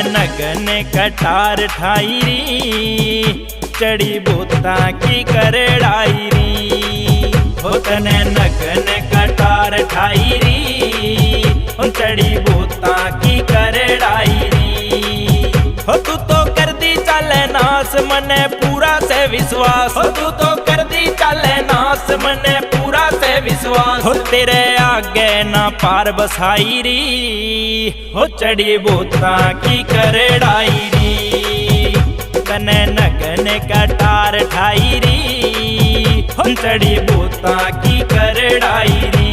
नगन कटार ठाई री, चढ़ी बूता की करड़ाई री। हो तने नगन कटार ठाई री, चढ़ी बूता की करड़ाई री। हो तू तो कर दी चले नास मने पूरा से विश्वास, हो तू तो कर दी चले नास मने पूरा से विश्वास। हो तेरे आगे ना पार बसाई री, हो चढ़ी बूता की करड़ाई री। तने नगन कटार ठाई री, हो चढ़ी बूता की करड़ाई री।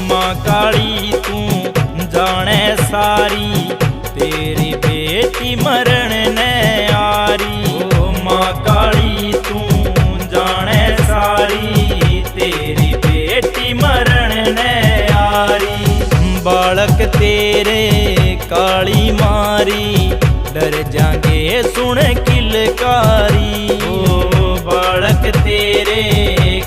माँ काली तू जाने सारी, तेरी बेटी मरण ने आरी। ओ माँ काली तू जाने सारी, तेरी बेटी मरण ने आरी। बालक तेरे काली मारी, डर जागे सुन किलकारी। ओ बालक तेरे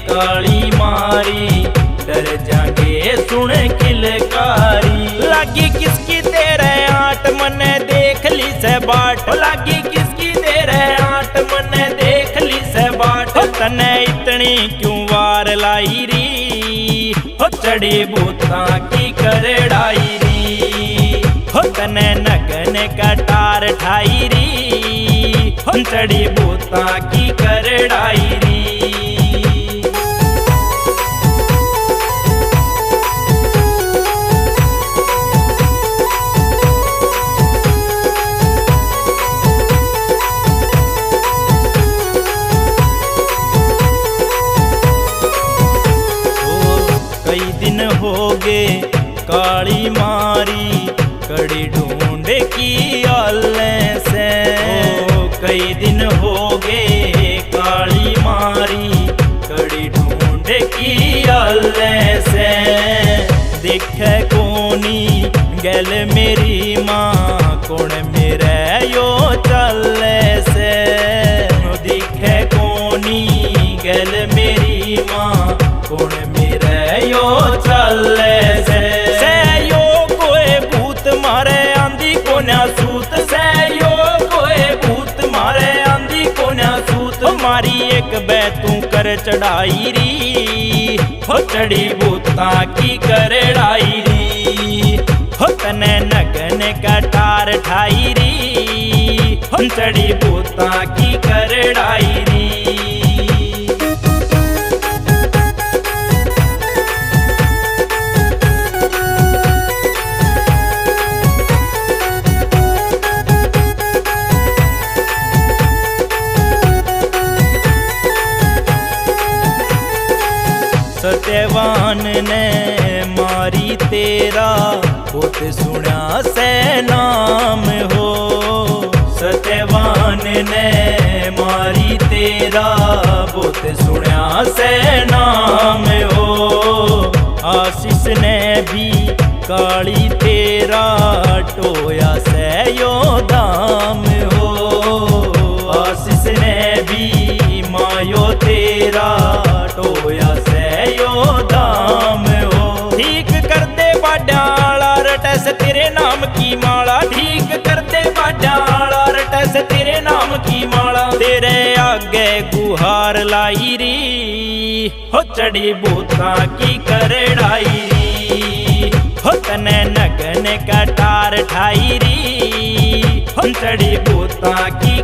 काली मारी, डर जागे सुन किलकारी। लागी किसकी तेरे आट मने देख ली से बाट, लागी किसकी तेरे आट मने देख ली से बाट। तने इतनी क्यों वार लाई री, हो चढ़ी बूता की करड़ाई री। हो तने नगन कटार ठाई री, हो चढ़ी बूता की करड़ाई री। कई दिन हो गए काली मारी, कड़ी ढूंढे की आले से। कई दिन हो गए काली मारी, कड़ी ढूंढे की आले से। देखे कोनी गल मेरी माँ, कौन मेरे यो चले से। देखे कोनी गल मेरी माँ, कौन मेरे यो चले से। यो कोई भूत मारे आंधी को न सूत, से यो कोई भूत मारे आंधी को न सूत। मारी एक बैतू कर चढ़ाई री, हो चढ़ी बूता की करड़ाई री। हो तने नगन कटार ठाई री, हो चढ़ी बूता की करड़ाई री। सत्यवान ने मारी तेरा, बहुत सुना से नाम हो। सत्यवान ने मारी तेरा, बहुत सुना से नाम हो। आशीष ने भी काली तेरा, टोया से यो दाम हो। आशीष ने भी मायो तेरा, टोया से यो दाम हो। ठीक कर दे बाडाला रटस तेरे नाम की माला, ठीक कर दे बाडाला रटस तेरे नाम की माला। तेरे आगे गुहार लाई री, हो चढ़ी बूता की करड़ाई री। हो तने नगन कटार ठाई री, हो चढ़ी बूता की